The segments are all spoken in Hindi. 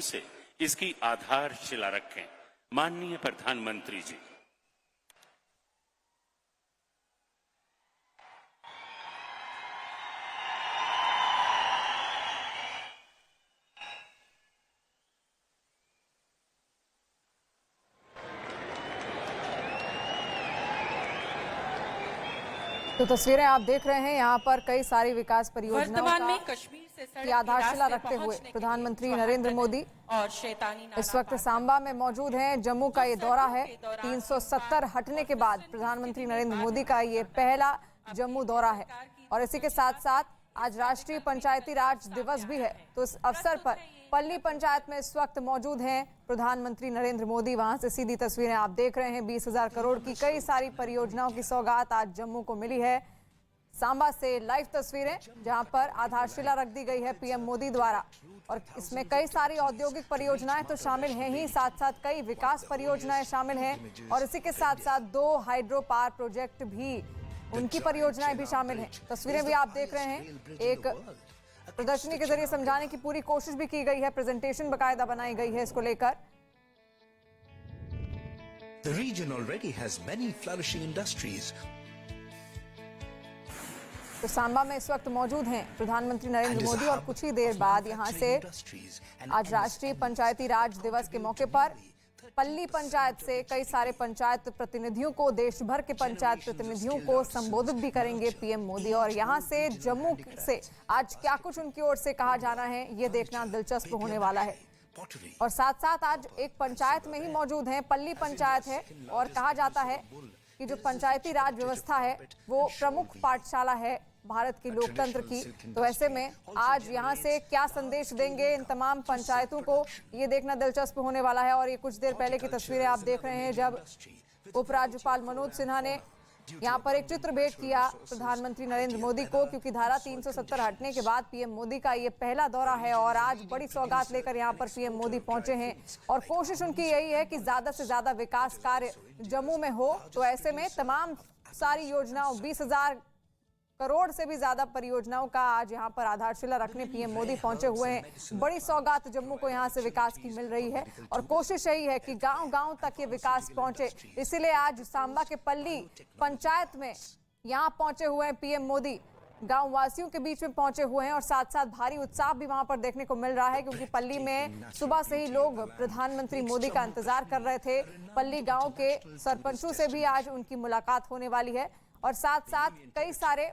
से इसकी आधारशिला रखें। माननीय प्रधानमंत्री जी। तो तस्वीरें आप देख रहे हैं, यहाँ पर कई सारी विकास परियोजनाओं में कश्मीर से की आधारशिला रखते हुए प्रधानमंत्री नरेंद्र मोदी और शैतानी इस वक्त सांबा में मौजूद हैं। जम्मू का ये दौरा है। 370 हटने के बाद प्रधानमंत्री नरेंद्र मोदी का ये पहला जम्मू दौरा है और इसी के साथ साथ आज राष्ट्रीय पंचायती राज दिवस भी है। तो इस अवसर पर पल्ली पंचायत में इस वक्त मौजूद हैं प्रधानमंत्री नरेंद्र मोदी। वहां से सीधी तस्वीरें आप देख रहे हैं। 20,000 करोड़ की कई सारी परियोजनाओं की सौगात आज जम्मू को मिली है। सांबा से लाइव तस्वीरें जहां पर आधारशिला रख दी गई है पीएम मोदी द्वारा और इसमें कई सारी औद्योगिक परियोजनाएं तो शामिल हैं ही, साथ साथ कई विकास परियोजनाएं शामिल हैं और इसी के साथ साथ 2 हाइड्रो पावर प्रोजेक्ट भी, उनकी परियोजनाएं भी शामिल हैं। तस्वीरें भी आप देख रहे हैं। एक प्रदर्शनी के जरिए समझाने की पूरी कोशिश भी की गई है, प्रेजेंटेशन बकायदा बनाई गई है इसको लेकर। The region already has many flourishing industries. तो सांबा में इस वक्त मौजूद हैं प्रधानमंत्री नरेंद्र मोदी और कुछ ही देर बाद यहां से आज राष्ट्रीय पंचायती राज दिवस के मौके पर पल्ली पंचायत से कई सारे पंचायत प्रतिनिधियों को, देश भर के पंचायत प्रतिनिधियों को संबोधित भी करेंगे पीएम मोदी। और यहां से जम्मू से आज क्या कुछ उनकी ओर से कहा जाना है, ये देखना दिलचस्प होने वाला है। और साथ साथ आज एक पंचायत में ही मौजूद हैं, पल्ली पंचायत है और कहा जाता है कि जो पंचायती राज व्यवस्था है वो प्रमुख पाठशाला है भारत की लोकतंत्र की। तो ऐसे में आज यहाँ से क्या संदेश देंगे इन तमाम पंचायतों को, ये देखना दिलचस्प होने वाला है। और ये कुछ देर पहले की तस्वीरें आप देख रहे हैं जब उपराज्यपाल मनोज सिन्हा ने यहाँ पर एक चित्र भेंट किया प्रधानमंत्री नरेंद्र मोदी को, क्योंकि धारा 370 हटने के बाद पीएम मोदी का ये पहला दौरा है और आज बड़ी सौगात लेकर यहाँ पर पीएम मोदी पहुंचे हैं और कोशिश उनकी यही है कि ज्यादा से ज्यादा विकास कार्य जम्मू में हो। तो ऐसे में तमाम सारी योजनाओं, 20,000 करोड़ से भी ज्यादा परियोजनाओं का आज यहाँ पर आधारशिला रखने पीएम मोदी पहुंचे हुए हैं। बड़ी सौगात जम्मू को यहाँ से विकास की मिल रही है और कोशिश यही है कि गांव-गांव तक ये विकास पहुंचे। इसीलिए आज सांबा के पल्ली पंचायत में यहाँ पहुंचे हुए हैं पीएम मोदी, गांव वासियों के बीच में पहुंचे हुए हैं और साथ साथ भारी उत्साह भी वहां पर देखने को मिल रहा है, क्योंकि पल्ली में सुबह से ही लोग प्रधानमंत्री मोदी का इंतजार कर रहे थे। पल्ली गांव के सरपंचों से भी आज उनकी मुलाकात होने वाली है और साथ साथ कई सारे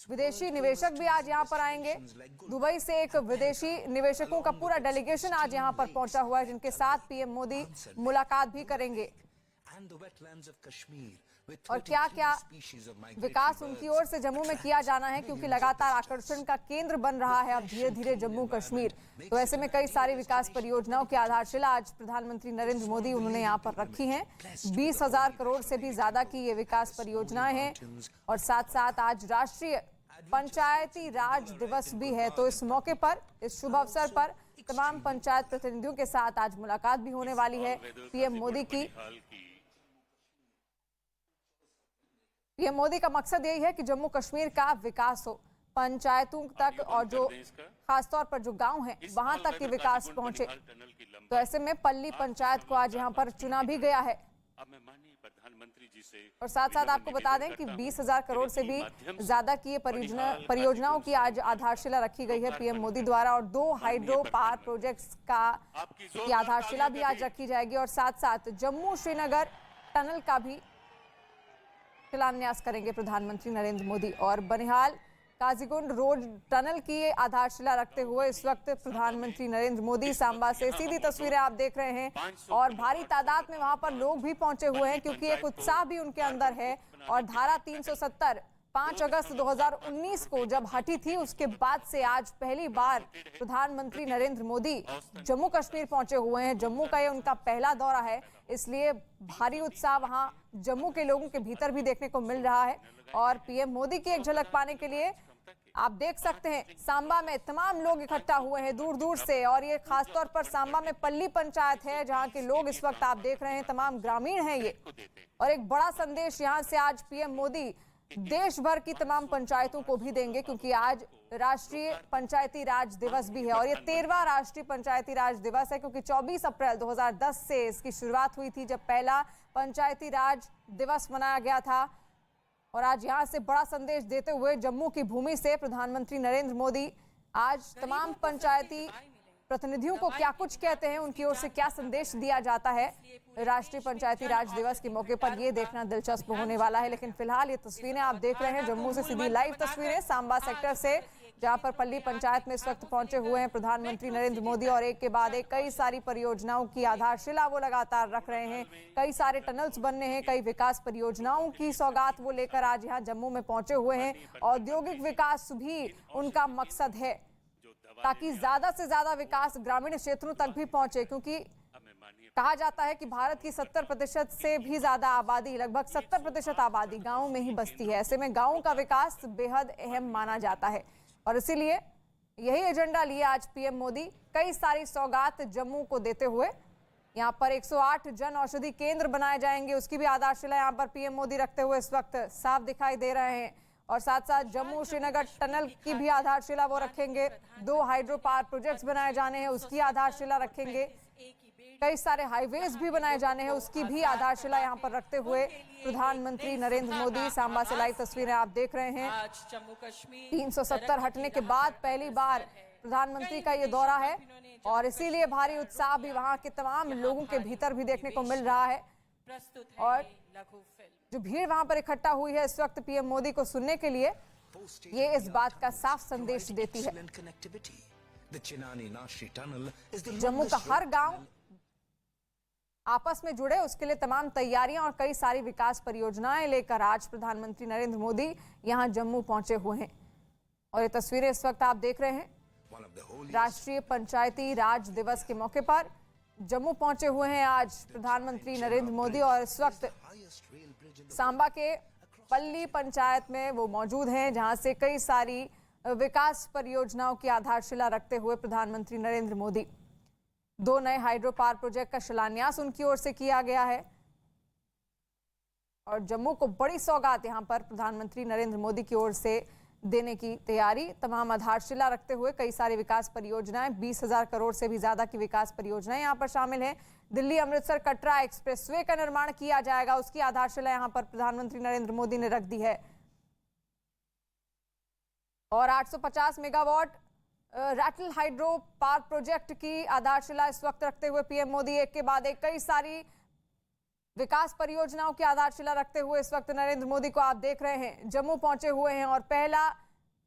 विदेशी निवेशक भी आज यहाँ पर आएंगे। दुबई से एक विदेशी निवेशकों का पूरा डेलीगेशन आज यहाँ पर पहुंचा हुआ है, जिनके साथ पीएम मोदी मुलाकात भी करेंगे। और क्या क्या विकास उनकी ओर से जम्मू में किया जाना है, क्योंकि लगातार आकर्षण का केंद्र बन रहा है अब धीरे धीरे जम्मू कश्मीर। तो ऐसे में कई सारी विकास परियोजनाओं की आधारशिला आज प्रधानमंत्री नरेंद्र मोदी उन्होंने यहाँ पर रखी है। 20,000 करोड़ से भी ज्यादा की ये विकास परियोजनाएं हैं और साथ साथ आज राष्ट्रीय पंचायती राज दिवस भी है। तो इस मौके पर, इस शुभ अवसर पर तमाम पंचायत प्रतिनिधियों के साथ आज मुलाकात भी होने वाली है पीएम मोदी की। पीएम मोदी का मकसद यही है कि जम्मू कश्मीर का विकास हो, पंचायतों तक और जो खासतौर पर जो गांव हैं वहां तक ये विकास पहुंचे। तो ऐसे में पल्ली पंचायत को आज यहां पर चुना भी गया है। और साथ साथ आपको बता दें कि 20,000 करोड़ से भी ज्यादा की ये परियोजनाओं की आज आधारशिला रखी गई है पीएम मोदी द्वारा और 2 हाइड्रो पावर प्रोजेक्ट्स की आधारशिला भी आज रखी जाएगी और साथ साथ जम्मू श्रीनगर टनल का भी शिलान्यास करेंगे प्रधानमंत्री नरेंद्र मोदी। और बनिहाल काजीगुंड रोड टनल की आधारशिला रखते हुए इस वक्त प्रधानमंत्री नरेंद्र मोदी सांबा से सीधी तस्वीरें आप देख रहे हैं और भारी तादाद में वहां पर लोग भी पहुंचे हुए हैं, क्योंकि एक उत्साह भी उनके अंदर है। और धारा 370 5 अगस्त 2019 को जब हटी थी, उसके बाद से आज पहली बार प्रधानमंत्री नरेंद्र मोदी जम्मू कश्मीर पहुंचे हुए हैं। जम्मू का ये उनका पहला दौरा है, इसलिए भारी उत्साह वहां जम्मू के लोगों के भीतर भी देखने को मिल रहा है। और पीएम मोदी की एक झलक पाने के लिए आप देख सकते हैं सांबा में तमाम लोग इकट्ठा हुए हैं दूर दूर से और ये खासतौर पर सांबा में पल्ली पंचायत है जहां के लोग इस वक्त आप देख रहे हैं तमाम ग्रामीण हैं ये। और एक बड़ा संदेश यहां से आज पीएम मोदी देश भर की तमाम पंचायतों को भी देंगे, क्योंकि आज राष्ट्रीय पंचायती राज दिवस भी है और ये 13वां राष्ट्रीय पंचायती राज दिवस है, क्योंकि 24 अप्रैल 2010 से इसकी शुरुआत हुई थी, जब पहला पंचायती राज दिवस मनाया गया था। और आज यहां से बड़ा संदेश देते हुए जम्मू की भूमि से प्रधानमंत्री नरेंद्र मोदी आज तमाम पंचायती प्रतिनिधियों को क्या कुछ कहते हैं, उनकी ओर से क्या संदेश दिया जाता है राष्ट्रीय पंचायती राज दिवस के मौके पर, ये देखना दिलचस्प होने वाला है। लेकिन फिलहाल ये तस्वीरें आप देख रहे हैं जम्मू से सीधी लाइव तस्वीरें सांबा सेक्टर से, जहां पर पल्ली पंचायत में इस वक्त पहुंचे हुए हैं प्रधानमंत्री नरेंद्र मोदी और एक के बाद एक कई सारी परियोजनाओं की आधारशिला वो लगातार रख रहे हैं। कई सारे टनल्स बनने हैं, कई विकास परियोजनाओं की सौगात वो लेकर आज यहाँ जम्मू में पहुंचे हुए हैं। औद्योगिक विकास भी उनका मकसद है, ताकि ज्यादा से ज्यादा विकास ग्रामीण क्षेत्रों तक भी पहुंचे, क्योंकि कहा जाता है कि भारत की 70% से भी ज्यादा आबादी, लगभग 70% आबादी गांवों में ही बसती है। ऐसे में गांवों का विकास बेहद अहम माना जाता है और इसीलिए यही एजेंडा लिए आज पीएम मोदी कई सारी सौगात जम्मू को देते हुए। यहां पर 108 जन औषधि केंद्र बनाए जाएंगे, उसकी भी आधारशिला यहां पर पीएम मोदी रखते हुए इस वक्त साफ दिखाई दे रहे हैं। और साथ साथ जम्मू श्रीनगर टनल की भी आधारशिला वो रखेंगे। 2 हाइड्रो पावर प्रोजेक्ट्स बनाए जाने हैं, उसकी आधारशिला रखेंगे। कई सारे हाईवेज भी बनाए जाने हैं, उसकी भी आधारशिला यहां पर रखते हुए प्रधानमंत्री नरेंद्र मोदी। सांबा से लाइव तस्वीरें आप देख रहे हैं। 370 हटने के बाद पहली बार प्रधानमंत्री का ये दौरा है और इसीलिए भारी उत्साह भी वहां के तमाम लोगों के भीतर भी देखने को मिल रहा है। और जो भीड़ वहां पर इकट्ठा हुई है इस वक्त पीएम मोदी को सुनने के लिए, ये इस बात का साफ संदेश देती है। जम्मू का हर गांव आपस में जुड़े, उसके लिए तमाम तैयारियां और कई सारी विकास परियोजनाएं लेकर आज प्रधानमंत्री नरेंद्र मोदी यहां जम्मू पहुंचे हुए हैं। और ये तस्वीरें इस वक्त आप देख रहे हैं राष्ट्रीय पंचायती राज दिवस के मौके पर जम्मू पहुंचे हुए हैं आज प्रधानमंत्री नरेंद्र मोदी। और इस वक्त सांबा के पल्ली पंचायत में वो मौजूद हैं, जहां से कई सारी विकास परियोजनाओं की आधारशिला रखते हुए प्रधानमंत्री नरेंद्र मोदी 2 नए हाइड्रो पावर प्रोजेक्ट का शिलान्यास उनकी ओर से किया गया है। और जम्मू को बड़ी सौगात यहां पर प्रधानमंत्री नरेंद्र मोदी की ओर से देने की तैयारी, तमाम आधारशिला रखते हुए कई सारी विकास परियोजनाएं, 20,000 करोड़ से भी ज्यादा की विकास परियोजनाएं यहां पर शामिल हैं। दिल्ली अमृतसर कटरा एक्सप्रेसवे का निर्माण किया जाएगा, उसकी आधारशिला यहां पर प्रधानमंत्री नरेंद्र मोदी ने रख दी है। और 850 megawatt Ratle hydro power project की आधारशिला इस वक्त रखते हुए पीएम मोदी एक के बाद एक कई सारी विकास परियोजनाओं की आधारशिला रखते हुए इस वक्त नरेंद्र मोदी को आप देख रहे हैं जम्मू पहुंचे हुए हैं। और पहला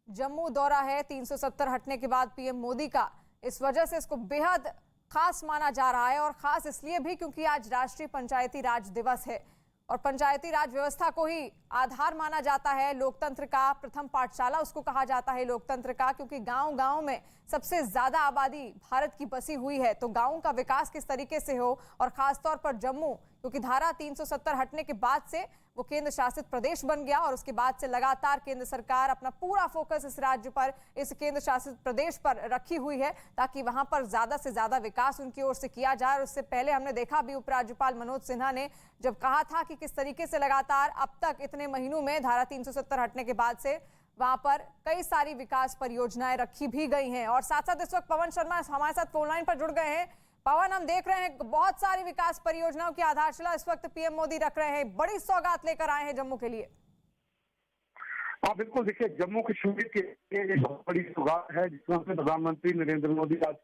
जम्मू दौरा है 370 हटने के बाद पीएम मोदी का, इस वजह से इसको बेहद खास माना जा रहा है। और खास इसलिए भी क्योंकि आज राष्ट्रीय पंचायती राज दिवस है और पंचायती राज व्यवस्था को ही आधार माना जाता है। लोकतंत्र का प्रथम पाठशाला उसको कहा जाता है लोकतंत्र का, क्योंकि गांव-गांव में सबसे ज्यादा आबादी भारत की बसी हुई है। तो गांवों का विकास किस तरीके से हो, और खासतौर पर जम्मू, क्योंकि धारा 370 हटने के बाद से वो केंद्र शासित प्रदेश बन गया और उसके बाद से लगातार केंद्र सरकार अपना पूरा फोकस इस राज्य पर, इस केंद्र शासित प्रदेश पर रखी हुई है, ताकि वहां पर ज्यादा से ज्यादा विकास उनकी ओर से किया जाए। और उससे पहले हमने देखा भी उपराज्यपाल मनोज सिन्हा ने जब कहा था कि किस तरीके से लगातार अब तक इतने महीनों में धारा 370 हटने के बाद से वहां पर कई सारी विकास परियोजनाएं रखी भी गई हैं। और साथ साथ इस वक्त पवन शर्मा हमारे साथ फोन लाइन पर जुड़ गए हैं। पवन, हम देख रहे हैं बहुत सारी विकास परियोजनाओं की आधारशिला इस वक्त पीएम मोदी रख रहे हैं, बड़ी सौगात लेकर आए हैं जम्मू के लिए। हाँ बिल्कुल, देखिए जम्मू कश्मीर के लिए बहुत बड़ी सौगात है जिसमें प्रधानमंत्री नरेंद्र मोदी आज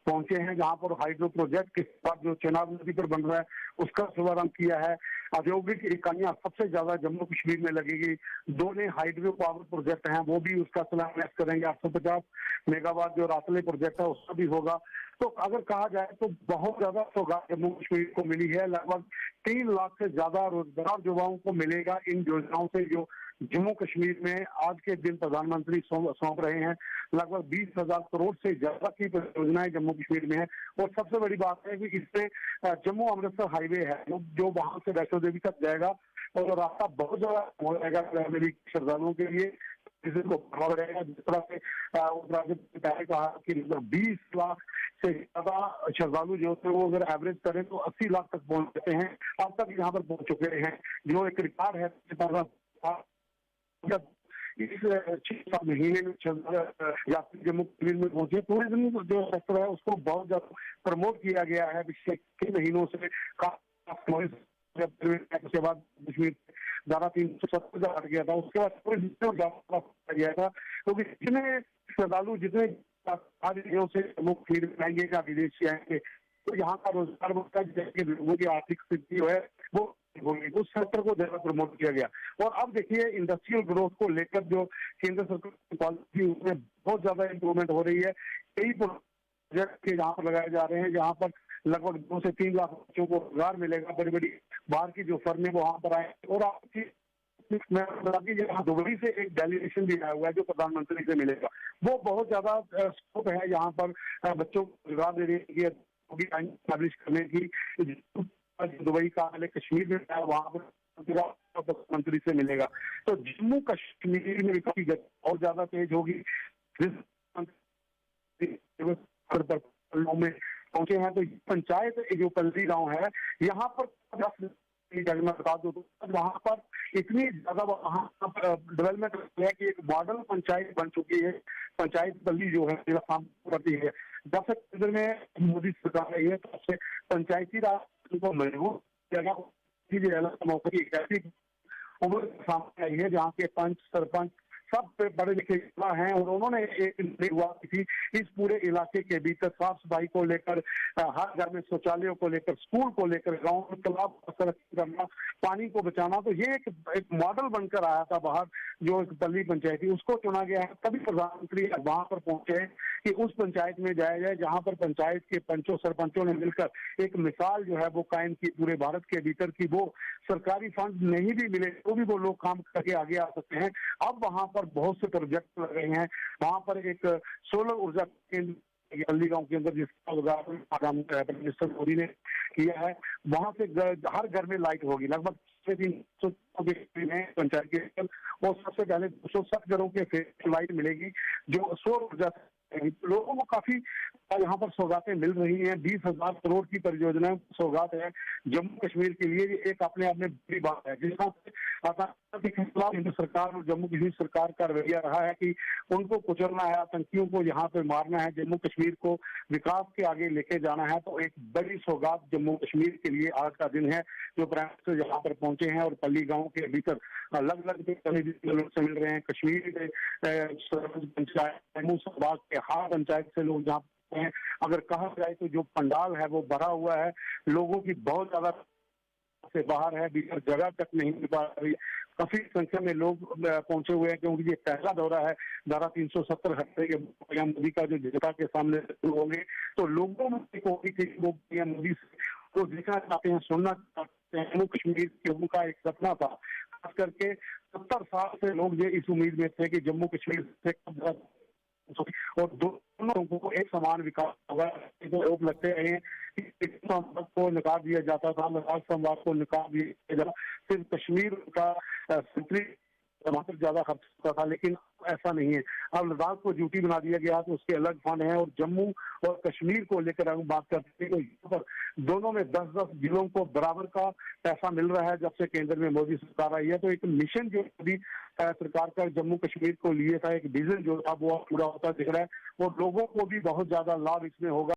पहुंचे हैं, जहां पर हाइड्रो प्रोजेक्ट के साथ जो चेनाब नदी पर बन रहा है उसका शुभारंभ किया है। औद्योगिक इकाइयां सबसे ज्यादा जम्मू कश्मीर में लगेगी। 2 नए हाइड्रो पावर प्रोजेक्ट हैं, वो भी उसका शिलान्यास करेंगे। 850 मेगावाट जो रातले प्रोजेक्ट है उसका भी होगा। तो अगर कहा जाए तो बहुत ज्यादा सौगात जम्मू कश्मीर को मिली है। लगभग 3 लाख से ज्यादा रोजगार युवाओं को मिलेगा इन योजनाओं से, जो जम्मू कश्मीर में आज के दिन प्रधानमंत्री सौंप रहे हैं। लगभग 20,000 करोड़ से ज्यादा की परियोजनाएं जम्मू कश्मीर में है। और सबसे बड़ी बात है कि इससे जम्मू अमृतसर हाईवे है जो वहां से वैष्णो देवी तक जाएगा और रास्ता बहुत ज्यादा हो जाएगा श्रद्धालुओं के लिए, जिसको बढ़ावा रहेगा। जिस तरह से पहले कहा कि 20 लाख से ज्यादा श्रद्धालु जो थे वो अगर एवरेज करें तो 80 लाख तक पहुंच जाते हैं, अब तक यहाँ पर पहुंच चुके हैं, जो एक रिकॉर्ड है। जब इस 6-7 महीने में यात्री जम्मू कश्मीर में पहुंचे, टूरिज्म जो सेक्टर है उसको बहुत ज्यादा प्रमोट किया गया है पिछले कई महीनों से। उसके बाद कश्मीर धारा 370 हट गया था, उसके बाद गया था, क्योंकि जितने श्रद्धालु जितने से जम्मू कश्मीर में आएंगे या विदेशी आएंगे तो यहाँ का रोजगार बढ़ता है, लोगों की आर्थिक स्थिति जो है वो होगी, उस सेक्टर को ज्यादा प्रमोट किया गया। और अब देखिए इंडस्ट्रियल ग्रोथ को लेकर जो केंद्र सरकार की पॉलिसी उसमें बहुत ज्यादा इंप्रूवमेंट हो रही है। कई प्रोजेक्ट के यहाँ पर लगाए जा रहे हैं जहाँ पर लगभग 2 से 3 लाख बच्चों को रोजगार मिलेगा। बड़ी बड़ी बाहर की जो फर्में वो वहाँ पर आए। और आपकी मैं बता दी यहाँ दुबई से एक डेलीगेशन भी आया हुआ है जो प्रधानमंत्री से मिलेगा। वो बहुत ज्यादा स्कोप है यहाँ पर बच्चों को रोजगार देने की, एस्टैब्लिश करने की। दुबई का कश्मीर में है, वहाँ पर प्रधानमंत्री से मिलेगा तो जम्मू कश्मीर में विकास की गति और ज्यादा तेज होगी। में पहुंचे हैं तो पंचायत जो पल्ली गांव है यहाँ पर मैं बता दूं तो वहाँ पर इतनी ज्यादा वहाँ डेवलपमेंट है कि एक मॉडल पंचायत बन चुकी है। पंचायत पल्ली जो है काम करती है। जब से केंद्र में मोदी सरकार आई है तब से पंचायती राज को मजबूत किया मौके की ऐसी उम्र सामने आई है जहाँ के पंच सरपंच सब बड़े लिखे हैं और उन्होंने एक शुरुआत की थी इस पूरे इलाके के भीतर साफ सफाई को लेकर, हर घर में शौचालयों को लेकर, स्कूल को लेकर, गांव में तालाब को संरक्षित करना, पानी को बचाना। तो ये एक मॉडल बनकर आया था बाहर जो एक पल्ली पंचायत थी, उसको चुना गया है। तभी प्रधानमंत्री वहां पर पहुंचे कि उस पंचायत में जाया जाए जहां पर पंचायत के पंचों सरपंचों ने मिलकर एक मिसाल जो है वो कायम की पूरे भारत के भीतर की। वो सरकारी फंड नहीं भी मिले तो भी वो लोग काम करके आगे आ सकते हैं। अब वहां पर बहुत से प्रोजेक्ट लग रहे हैं। वहां पर एक सोलर ऊर्जा केंद्र पल्ली गांव के अंदर जिसका उद्घाटन प्राइम मिनिस्टर मोदी ने किया है, वहां से हर घर में लाइट होगी। लगभग 300 पंचायत के और सबसे पहले 260 घरों के लाइट मिलेगी जो सौर ऊर्जा। लोगों को काफी यहाँ पर सौगातें मिल रही हैं। 20,000 करोड़ की परियोजना सौगात है जम्मू कश्मीर के लिए। एक अपने आप में बड़ी बात है जिसका केंद्र सरकार और जम्मू कश्मीर सरकार का रवैया रहा है कि उनको कुचलना है, आतंकियों को यहाँ पे मारना है, जम्मू कश्मीर को विकास के आगे लेके जाना है। तो एक बड़ी सौगात जम्मू कश्मीर के लिए आज का दिन है जो प्राइम मिनिस्टर यहाँ पर पहुंचे हैं और पल्ली गाँव के भीतर अलग अलग लोग से मिल रहे हैं। कश्मीर के पंचायत के हर पंचायत से लोग जहाँ हैं। अगर कहा जाए तो जो पंडाल है वो भरा हुआ है, लोगों की बहुत ज्यादा से बाहर है, भीतर जगह तक नहीं मिल पा रही। काफी संख्या में लोग पहुंचे हुए हैं क्योंकि ये पहला दौरा है धारा 370 हटने के पीएम मोदी का जो जनता के सामने होंगे। तो लोगों में वो पीएम मोदी को देखना चाहते हैं, सुनना चाहते हैं। जम्मू कश्मीर के उनका एक सपना था, खास करके 70 साल से लोग ये इस उम्मीद में थे कि जम्मू कश्मीर से और दोनों लोगों को एक समान विकास होगा। आरोप लगते रहे कि संवाद को नकार दिया जाता था, लद्दाख संवाद को नकार दिया जाता, सिर्फ कश्मीर का टमाटर ज्यादा खर्च होता था, लेकिन ऐसा नहीं है। अब लद्दाख को ड्यूटी बना दिया गया तो उसके अलग फंड है। और जम्मू और कश्मीर को लेकर हम बात करते हैं तो यहाँ पर दोनों में 10-10 जिलों को बराबर का पैसा मिल रहा है जब से केंद्र में मोदी सरकार आई है। तो एक मिशन जो मोदी सरकार का जम्मू कश्मीर को लिए था, एक विजन जो था वो पूरा होता दिख रहा है और लोगों को भी बहुत ज्यादा लाभ इसमें होगा।